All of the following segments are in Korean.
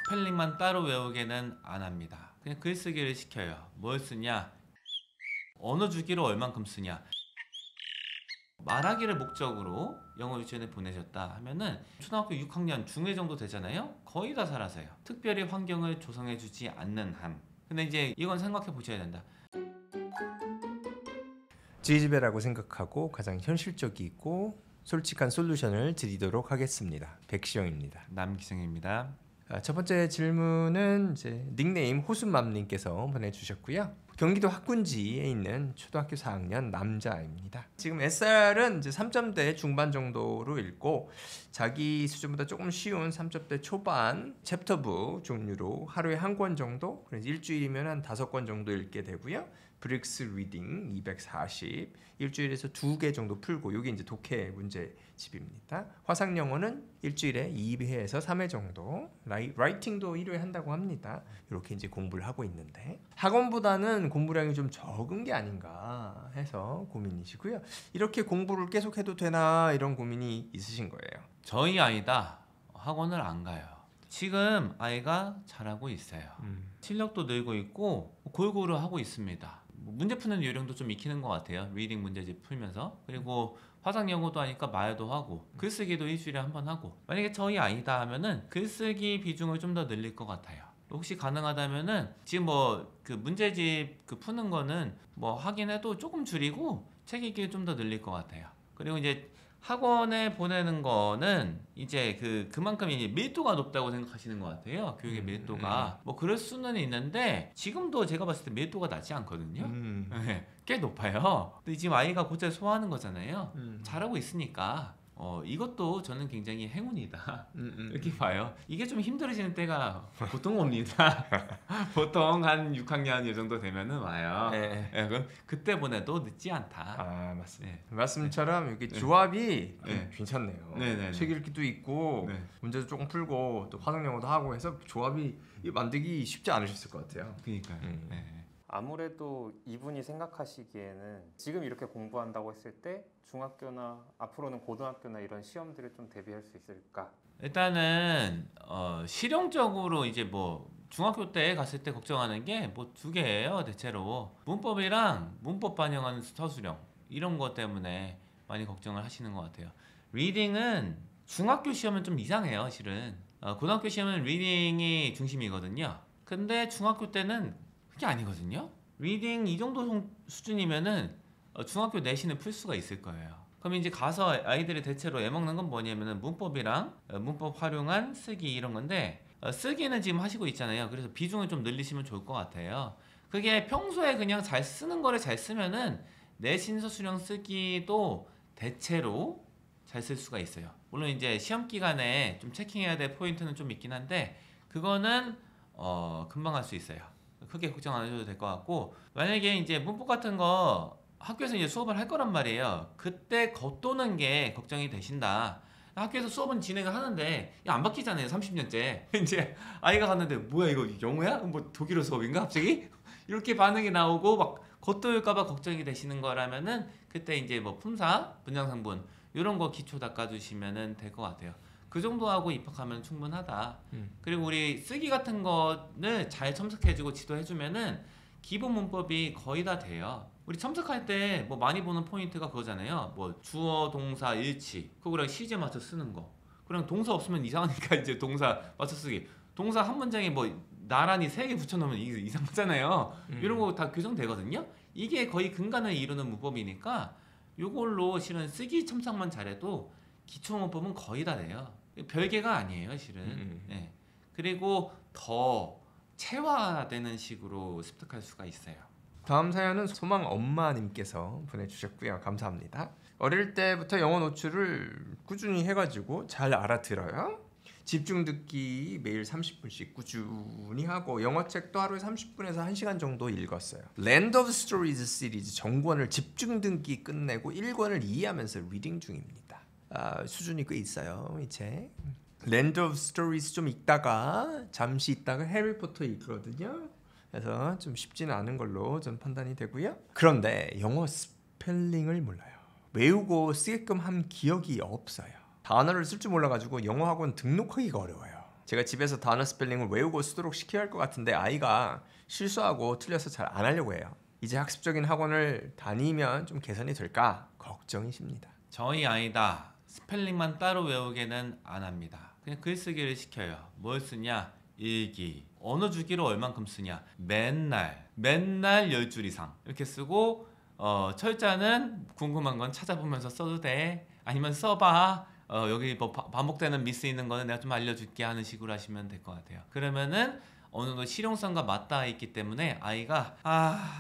스펠링만 따로 외우게는 안 합니다. 그냥 글쓰기를 시켜요. 뭘 쓰냐? 언어 주기를 얼만큼 쓰냐? 말하기를 목적으로 영어 유치원에 보내셨다 하면은 초등학교 6학년 중회 정도 되잖아요. 거의 다 살아서요. 특별히 환경을 조성해 주지 않는 한. 근데 이제 이건 생각해 보셔야 된다. 지지배라고 생각하고 가장 현실적이고 솔직한 솔루션을 드리도록 하겠습니다. 백시영입니다. 남기생입니다. 첫 번째 질문은 이제 닉네임 호수맘님께서 보내주셨고요. 경기도 학군지에 있는 초등학교 4학년 남자입니다. 지금 SR은 이제 3점대 중반 정도로 읽고 자기 수준보다 조금 쉬운 3점대 초반 챕터북 종류로 하루에 한 권 정도, 그래서 일주일이면 한 5권 정도 읽게 되고요. 브릭스 리딩 240 일주일에서 2개 정도 풀고, 여기 이제 독해 문제집입니다. 화상 영어는 일주일에 2회에서 3회 정도, 라이팅도 1회 한다고 합니다. 이렇게 이제 공부를 하고 있는데 학원보다는 공부량이 좀 적은 게 아닌가 해서 고민이시고요. 이렇게 공부를 계속해도 되나 이런 고민이 있으신 거예요. 저희 아이다 학원을 안 가요. 지금 아이가 잘하고 있어요. 실력도 늘고 있고 골고루 하고 있습니다. 문제 푸는 요령도 좀 익히는 것 같아요. 리딩 문제집 풀면서. 그리고 화상 영어도 하니까 말도 하고 글쓰기도 일주일에 한 번 하고. 만약에 저희 아이다 하면은 글쓰기 비중을 좀 더 늘릴 것 같아요. 혹시 가능하다면은 지금 뭐 그 문제집 그 푸는 거는 뭐 하긴 해도 조금 줄이고 책 읽기를 좀 더 늘릴 것 같아요. 그리고 이제 학원에 보내는 거는 이제 그만큼 이제 밀도가 높다고 생각하시는 것 같아요. 교육의 밀도가 뭐 그럴 수는 있는데 지금도 제가 봤을 때 밀도가 낮지 않거든요. 네, 꽤 높아요. 근데 지금 아이가 곧잘 소화하는 거잖아요. 잘하고 있으니까 이것도 저는 굉장히 행운이다 이렇게 봐요. 이게 좀 힘들어지는 때가 보통 옵니다. 보통 한 6학년 이 정도 되면은 와요. 네. 네, 그럼 그때 보내도 늦지 않다. 아, 맞습니다. 네. 말씀처럼 여기 조합이 네. 괜찮네요. 네네네. 책 읽기도 있고 네. 문제도 조금 풀고 또 화상 영어도 하고 해서 조합이 만들기 쉽지 않으셨을 것 같아요. 그러니까요. 네. 아무래도 이분이 생각하시기에는 지금 이렇게 공부한다고 했을 때 중학교나 앞으로는 고등학교나 이런 시험들을 좀 대비할 수 있을까? 일단은 실용적으로 이제 뭐 중학교 때 갔을 때 걱정하는 게 뭐 2개예요. 대체로 문법이랑 문법 반영하는 서술형 이런 것 때문에 많이 걱정을 하시는 것 같아요. 리딩은 중학교 시험은 좀 이상해요. 실은 고등학교 시험은 리딩이 중심이거든요. 근데 중학교 때는 그게 아니거든요. 리딩 이 정도 수준이면은 중학교 내신을 풀 수가 있을 거예요. 그럼 이제 가서 아이들이 대체로 애먹는 건 뭐냐면은 문법이랑 문법 활용한 쓰기 이런 건데 쓰기는 지금 하시고 있잖아요. 그래서 비중을 좀 늘리시면 좋을 것 같아요. 그게 평소에 그냥 잘 쓰는 거를 잘 쓰면은 내신 서술형 쓰기도 대체로 잘 쓸 수가 있어요. 물론 이제 시험 기간에 좀 체킹해야 될 포인트는 좀 있긴 한데 그거는 금방 할 수 있어요. 크게 걱정 안 하셔도 될 것 같고, 만약에 이제 문법 같은 거 학교에서 이제 수업을 할 거란 말이에요. 그때 겉도는 게 걱정이 되신다. 학교에서 수업은 진행을 하는데 안 바뀌잖아요. 30년째. 이제 아이가 갔는데 뭐야 이거 영어야? 뭐 독일어 수업인가 갑자기? 이렇게 반응이 나오고 막 겉도일까봐 걱정이 되시는 거라면은 그때 이제 뭐 품사, 분장상분 이런 거 기초 닦아주시면은 될 것 같아요. 그 정도 하고 입학하면 충분하다. 그리고 우리 쓰기 같은 거를 잘 첨삭해주고 지도해주면은 기본 문법이 거의 다 돼요. 우리 첨삭할 때 뭐 많이 보는 포인트가 그거잖아요. 뭐 주어, 동사, 일치 그거랑 시제 맞춰 쓰는 거. 그냥 동사 없으면 이상하니까 이제 동사 맞춰 쓰기. 동사 한 문장에 뭐 나란히 3개 붙여놓으면 이게 이상하잖아요. 이런 거 다 교정되거든요. 이게 거의 근간을 이루는 문법이니까 요걸로 실은 쓰기 첨삭만 잘해도 기초 문법은 거의 다 돼요. 별개가 아니에요, 실은. 네. 그리고 더 체화되는 식으로 습득할 수가 있어요. 다음 사연은 소망 엄마님께서 보내주셨고요. 감사합니다. 어릴 때부터 영어 노출을 꾸준히 해가지고 잘 알아들어요. 집중 듣기 매일 30분씩 꾸준히 하고 영어책도 하루에 30분에서 1시간 정도 읽었어요. Land of Stories 시리즈 정권을 집중 듣기 끝내고 1권을 이해하면서 리딩 중입니다. 수준이 꽤 있어요, 이 책. Land of Stories 좀 읽다가 잠시 있다가 해리포터 읽거든요. 그래서 좀 쉽지는 않은 걸로 좀 판단이 되고요. 그런데 영어 스펠링을 몰라요. 외우고 쓰게끔 한 기억이 없어요. 단어를 쓸 줄 몰라가지고 영어학원 등록하기가 어려워요. 제가 집에서 단어 스펠링을 외우고 쓰도록 시켜야 할 것 같은데 아이가 실수하고 틀려서 잘 안 하려고 해요. 이제 학습적인 학원을 다니면 좀 개선이 될까 걱정이십니다. 저희 아이다 스펠링만 따로 외우게는 안 합니다. 그냥 글쓰기를 시켜요. 뭘 쓰냐? 일기. 언어 주기로 얼만큼 쓰냐? 맨날 10줄 이상 이렇게 쓰고 철자는 궁금한 건 찾아보면서 써도 돼. 아니면 써봐. 여기 뭐 반복되는 미스 있는 거는 내가 좀 알려줄게 하는 식으로 하시면 될 것 같아요. 그러면은 어느 정도 실용성과 맞닿아 있기 때문에 아이가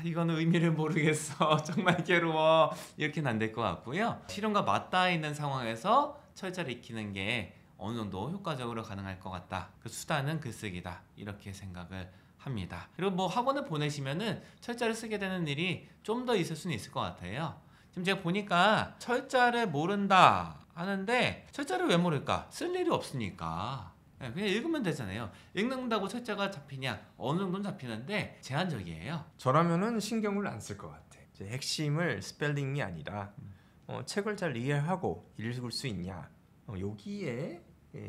이거는 의미를 모르겠어 정말 괴로워 이렇게는 안 될 것 같고요. 실용과 맞닿아 있는 상황에서 철자를 익히는 게 어느 정도 효과적으로 가능할 것 같다. 그 수단은 글쓰기다 이렇게 생각을 합니다. 그리고 뭐 학원을 보내시면은 철자를 쓰게 되는 일이 좀 더 있을 수는 있을 것 같아요. 지금 제가 보니까 철자를 모른다 하는데 철자를 왜 모를까? 쓸 일이 없으니까 그냥 읽으면 되잖아요. 읽는다고 철자가 잡히냐? 어느 정도는 잡히는데 제한적이에요. 저라면은 신경을 안 쓸 것 같아. 이제 핵심을 스펠링이 아니라 책을 잘 이해하고 읽을 수 있냐 여기에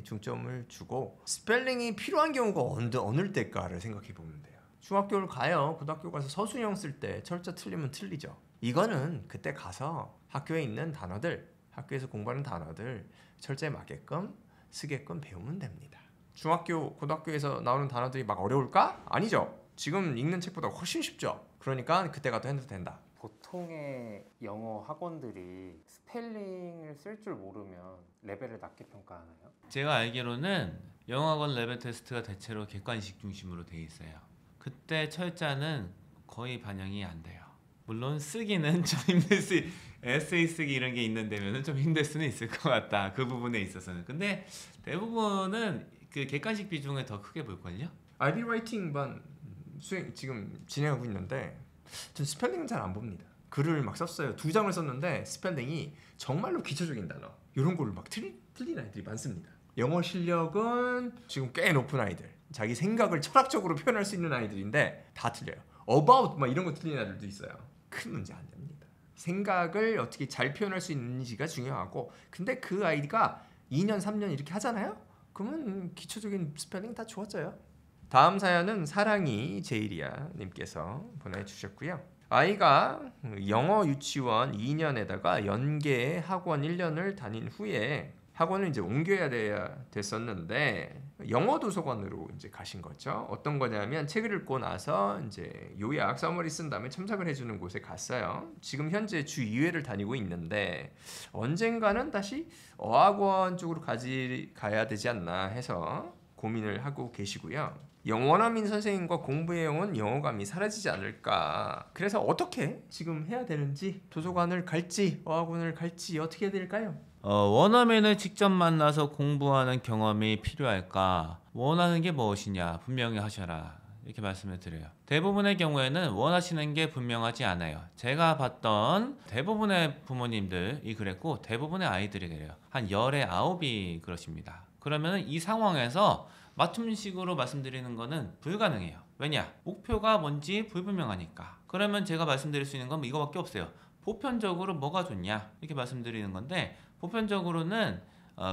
중점을 주고 스펠링이 필요한 경우가 어느 때일까를 생각해 보면 돼요. 중학교를 가요. 고등학교 가서 서술형 쓸 때 철자 틀리면 틀리죠. 이거는 그때 가서 학교에 있는 단어들, 학교에서 공부하는 단어들 철자에 맞게끔 쓰게끔 배우면 됩니다. 중학교, 고등학교에서 나오는 단어들이 막 어려울까? 아니죠. 지금 읽는 책보다 훨씬 쉽죠. 그러니까 그때 가도 해도 된다. 보통의 영어 학원들이 스펠링을 쓸 줄 모르면 레벨을 낮게 평가하나요? 제가 알기로는 영어학원 레벨 테스트가 대체로 객관식 중심으로 돼 있어요. 그때 철자는 거의 반영이 안 돼요. 물론 쓰기는 좀 힘들 수 에세이 쓰기 이런 게 있는데면은 좀 힘들 수는 있을 것 같다. 그 부분에 있어서는. 근데 대부분은 그 객관식 비중을 더 크게 볼걸요? IB 라이팅 반 수행 지금 진행하고 있는데 전 스펠링은 잘 안 봅니다. 글을 막 썼어요. 2장을 썼는데 스펠링이 정말로 기초적인 단어 이런 거를 막 틀린 아이들이 많습니다. 영어 실력은 지금 꽤 높은 아이들, 자기 생각을 철학적으로 표현할 수 있는 아이들인데 다 틀려요. about 막 이런 거 틀린 아이들도 있어요. 큰 문제 안 됩니다. 생각을 어떻게 잘 표현할 수 있는지가 중요하고, 근데 그 아이가 2년 3년 이렇게 하잖아요. 그러면 기초적인 스펠링 다 좋아져요. 다음 사연은 사랑이 제이리아 님께서 보내주셨고요. 아이가 영어 유치원 2년에다가 연계 학원 1년을 다닌 후에 학원을 이제 옮겨야 됐었는데 영어 도서관으로 이제 가신 거죠. 어떤 거냐면 책을 읽고 나서 이제 요약 서머리 쓴 다음에 첨삭을 해주는 곳에 갔어요. 지금 현재 주 2회를 다니고 있는데 언젠가는 다시 어학원 쪽으로 가야 되지 않나 해서 고민을 하고 계시고요. 원어민 선생님과 공부해온 영어감이 사라지지 않을까. 그래서 어떻게 지금 해야 되는지, 도서관을 갈지 어학원을 갈지 어떻게 해야 될까요? 원어민을 직접 만나서 공부하는 경험이 필요할까? 원하는 게 무엇이냐? 분명히 하셔라. 이렇게 말씀을 드려요. 대부분의 경우에는 원하시는 게 분명하지 않아요. 제가 봤던 대부분의 부모님들이 그랬고 대부분의 아이들이 그래요. 한 10에 9이 그러십니다. 그러면 이 상황에서 맞춤식으로 말씀드리는 거는 불가능해요. 왜냐? 목표가 뭔지 불분명하니까. 그러면 제가 말씀드릴 수 있는 건 이거밖에 없어요. 보편적으로 뭐가 좋냐? 이렇게 말씀드리는 건데 보편적으로는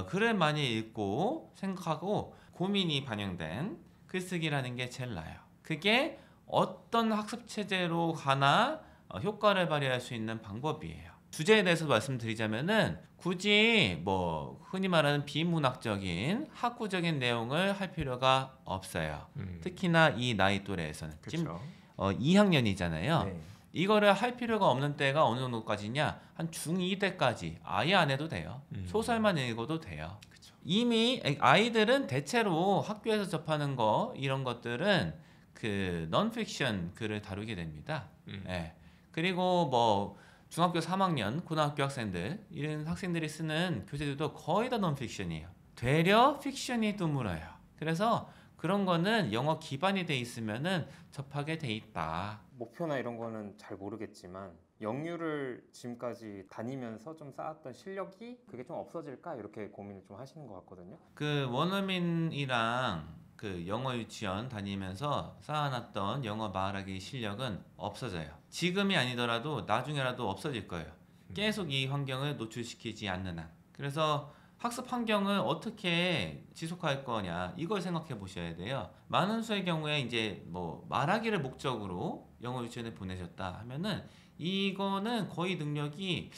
글을 많이 읽고 생각하고 고민이 반영된 글쓰기라는 게 제일 나아요. 그게 어떤 학습 체제로 가나 효과를 발휘할 수 있는 방법이에요. 주제에 대해서 말씀드리자면은 굳이 뭐 흔히 말하는 비문학적인 학구적인 내용을 할 필요가 없어요. 특히나 이 나이 또래에서는 지금 2학년이잖아요. 네. 이거를 할 필요가 없는 때가 어느 정도까지냐? 한 중2 때까지 아예 안 해도 돼요. 소설만 읽어도 돼요. 그쵸. 이미 아이들은 대체로 학교에서 접하는 거 이런 것들은 그 넌픽션 글을 다루게 됩니다. 예. 그리고 뭐 중학교 3학년, 고등학교 학생들 이런 학생들이 쓰는 교재들도 거의 다 넌픽션이에요. 되려 픽션이 드물어요. 그래서 그런 거는 영어 기반이 돼 있으면은 접하게 돼 있다. 목표나 이런 거는 잘 모르겠지만 영유를 지금까지 다니면서 좀 쌓았던 실력이 그게 좀 없어질까 이렇게 고민을 좀 하시는 것 같거든요. 그 원어민이랑 그 영어 유치원 다니면서 쌓아놨던 영어 말하기 실력은 없어져요. 지금이 아니더라도 나중에라도 없어질 거예요. 계속 이 환경을 노출시키지 않는 한. 그래서 학습 환경을 어떻게 지속할 거냐 이걸 생각해 보셔야 돼요. 많은 수의 경우에 이제 뭐 말하기를 목적으로 영어 유치원에 보내셨다 하면은 이거는 거의 능력이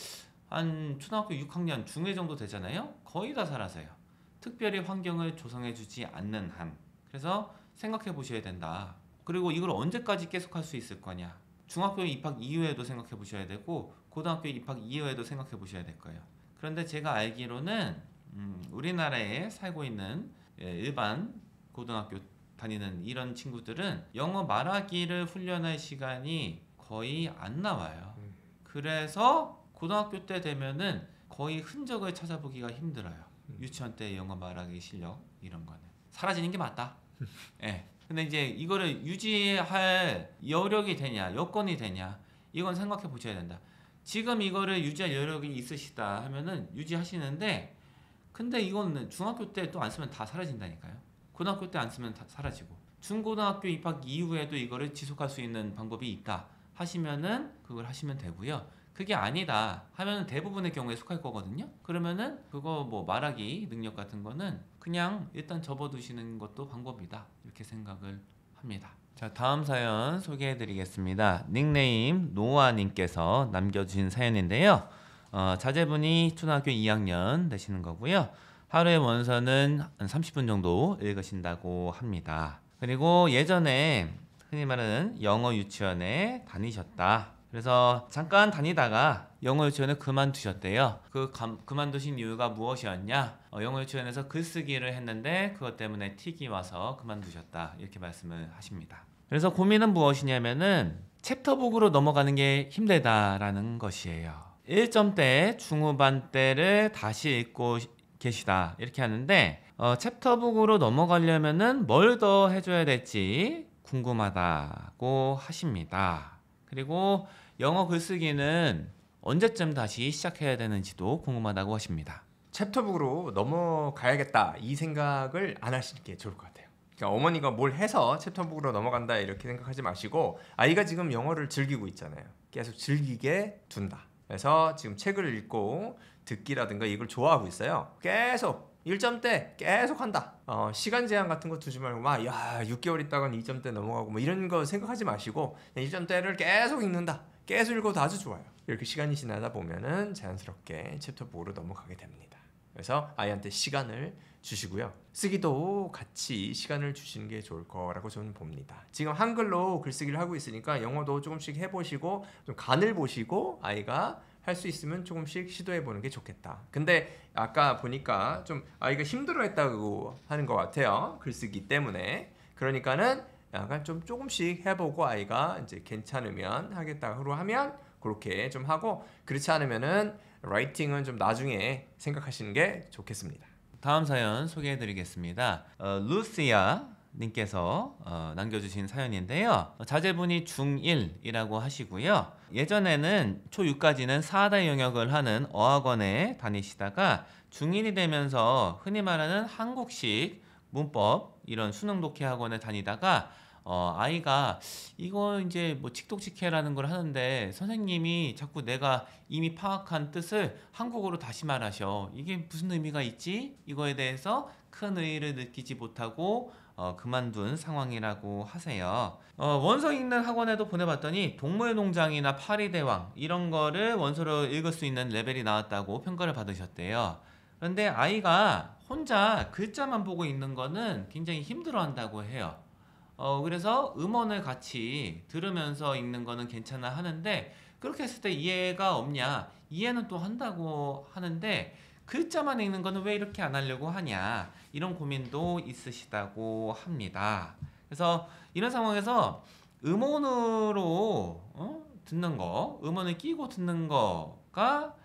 한 초등학교 6학년 중회 정도 되잖아요. 거의 다 사라져요. 특별히 환경을 조성해 주지 않는 한. 그래서 생각해 보셔야 된다. 그리고 이걸 언제까지 계속할 수 있을 거냐. 중학교 입학 이후에도 생각해 보셔야 되고 고등학교 입학 이후에도 생각해 보셔야 될 거예요. 그런데 제가 알기로는 우리나라에 살고 있는 일반 고등학교 다니는 이런 친구들은 영어 말하기를 훈련할 시간이 거의 안 나와요. 그래서 고등학교 때 되면은 거의 흔적을 찾아보기가 힘들어요. 유치원 때 영어 말하기 실력 이런 거는 사라지는 게 맞다. 예. 근데 이제 이거를 유지할 여력이 되냐, 여건이 되냐, 이건 생각해 보셔야 된다. 지금 이거를 유지할 여력이 있으시다 하면은 유지하시는데, 근데 이거는 중학교 때 또 안 쓰면 다 사라진다니까요. 고등학교 때 안 쓰면 다 사라지고, 중고등학교 입학 이후에도 이거를 지속할 수 있는 방법이 있다 하시면은 그걸 하시면 되고요. 그게 아니다 하면 대부분의 경우에 속할 거거든요. 그러면은 그거 뭐 말하기 능력 같은 거는 그냥 일단 접어두시는 것도 방법이다 이렇게 생각을 합니다. 자, 다음 사연 소개해 드리겠습니다. 닉네임 노아님께서 남겨주신 사연인데요. 자제분이 초등학교 2학년 되시는 거고요. 하루에 원서는 한 30분 정도 읽으신다고 합니다. 그리고 예전에 흔히 말하는 영어 유치원에 다니셨다. 그래서 잠깐 다니다가 영어 유치원을 그만두셨대요. 그만두신 이유가 무엇이었냐? 영어 유치원에서 글쓰기를 했는데 그것 때문에 틱이 와서 그만두셨다. 이렇게 말씀을 하십니다. 그래서 고민은 무엇이냐면은 챕터북으로 넘어가는 게 힘들다라는 것이에요. 1점대, 중후반 때를 다시 읽고 계시다. 이렇게 하는데 챕터북으로 넘어가려면은 뭘 더 해줘야 될지 궁금하다고 하십니다. 그리고 영어 글쓰기는 언제쯤 다시 시작해야 되는지도 궁금하다고 하십니다. 챕터북으로 넘어가야겠다 이 생각을 안 하시는 게 좋을 것 같아요. 그러니까 어머니가 뭘 해서 챕터북으로 넘어간다 이렇게 생각하지 마시고 아이가 지금 영어를 즐기고 있잖아요. 계속 즐기게 둔다. 그래서 지금 책을 읽고 듣기라든가 이걸 좋아하고 있어요. 계속 1점대 계속 한다. 시간 제한 같은 거 두지 말고 막 6개월 있다간 2점대 넘어가고 뭐 이런 거 생각하지 마시고 1점대를 계속 읽는다. 계속 읽어도 아주 좋아요. 이렇게 시간이 지나다 보면은 자연스럽게 챕터북으로 넘어가게 됩니다. 그래서 아이한테 시간을 주시고요. 쓰기도 같이 시간을 주시는 게 좋을 거라고 저는 봅니다. 지금 한글로 글쓰기를 하고 있으니까 영어도 조금씩 해보시고 좀 간을 보시고 아이가 할 수 있으면 조금씩 시도해보는 게 좋겠다. 근데 아까 보니까 좀 아이가 힘들어했다고 하는 것 같아요. 글쓰기 때문에. 그러니까는 약간 좀 조금씩 해보고 아이가 이제 괜찮으면 하겠다고 하면 그렇게 좀 하고 그렇지 않으면은 라이팅은 좀 나중에 생각하시는 게 좋겠습니다. 다음 사연 소개해드리겠습니다. 루시아 님께서 남겨주신 사연인데요. 자제분이 중1이라고 하시고요. 예전에는 초6까지는 4대 영역을 하는 어학원에 다니시다가 중1이 되면서 흔히 말하는 한국식 문법 이런 수능 독해 학원에 다니다가 아이가 이거 이제 뭐 칙독칙해라는 걸 하는데 선생님이 자꾸 내가 이미 파악한 뜻을 한국어로 다시 말하셔. 이게 무슨 의미가 있지? 이거에 대해서 큰 의의를 느끼지 못하고 그만둔 상황이라고 하세요. 원서 읽는 학원에도 보내봤더니 동물농장이나 파리대왕 이런 거를 원서로 읽을 수 있는 레벨이 나왔다고 평가를 받으셨대요. 그런데 아이가 혼자 글자만 보고 읽는 거는 굉장히 힘들어한다고 해요. 그래서 음원을 같이 들으면서 읽는 거는 괜찮아 하는데 그렇게 했을 때 이해가 없냐? 이해는 또 한다고 하는데 글자만 읽는 거는 왜 이렇게 안 하려고 하냐? 이런 고민도 있으시다고 합니다. 그래서 이런 상황에서 음원으로 듣는 거, 음원을 끼고 듣는 거가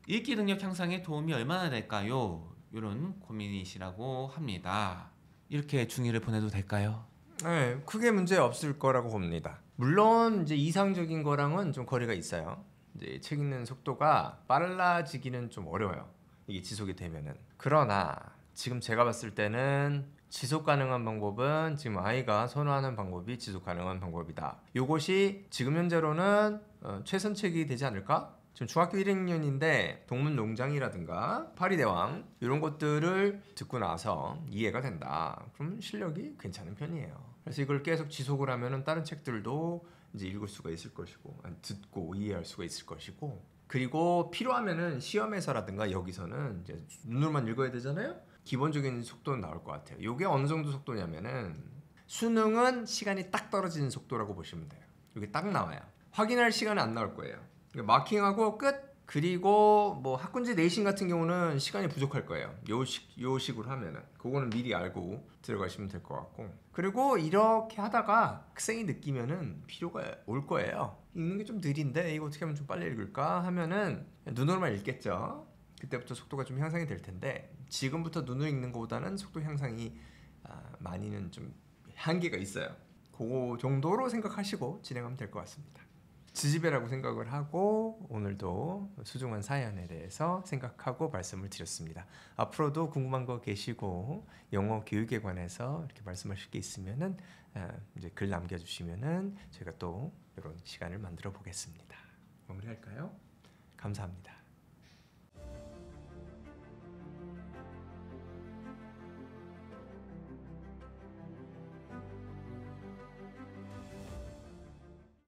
읽기 능력 향상에 도움이 얼마나 될까요? 이런 고민이시라고 합니다. 이렇게 중2를 보내도 될까요? 네, 크게 문제 없을 거라고 봅니다. 물론 이제 이상적인 거랑은 좀 거리가 있어요. 이제 책 읽는 속도가 빨라지기는 좀 어려워요. 이게 지속이 되면은. 그러나 지금 제가 봤을 때는 지속 가능한 방법은 지금 아이가 선호하는 방법이 지속 가능한 방법이다. 이것이 지금 현재로는 최선책이 되지 않을까? 지금 중학교 1학년인데 동문 농장이라든가 파리대왕 이런 것들을 듣고 나서 이해가 된다. 그럼 실력이 괜찮은 편이에요. 그래서 이걸 계속 지속을 하면은 다른 책들도 이제 읽을 수가 있을 것이고 듣고 이해할 수가 있을 것이고 그리고 필요하면은 시험에서라든가 여기서는 이제 눈으로만 읽어야 되잖아요. 기본적인 속도는 나올 것 같아요. 이게 어느 정도 속도냐면은 수능은 시간이 딱 떨어지는 속도라고 보시면 돼요. 이게 딱 나와요. 확인할 시간은 안 나올 거예요. 마킹하고 끝. 그리고 뭐 학군지 내신 같은 경우는 시간이 부족할 거예요. 요 식으로 하면은 그거는 미리 알고 들어가시면 될 것 같고 그리고 이렇게 하다가 학생이 느끼면은 필요가 올 거예요. 읽는 게 좀 느린데 이거 어떻게 하면 좀 빨리 읽을까 하면은 눈으로만 읽겠죠. 그때부터 속도가 좀 향상이 될 텐데 지금부터 눈으로 읽는 것보다는 속도 향상이 많이는 좀 한계가 있어요. 그 정도로 생각하시고 진행하면 될 것 같습니다. 지지배라고 생각을 하고 오늘도 소중한 사연에 대해서 생각하고 말씀을 드렸습니다. 앞으로도 궁금한 거 계시고 영어 교육에 관해서 이렇게 말씀하실 게 있으면은 이제 글 남겨주시면은 저희가 또 이런 시간을 만들어 보겠습니다. 마무리할까요? 감사합니다.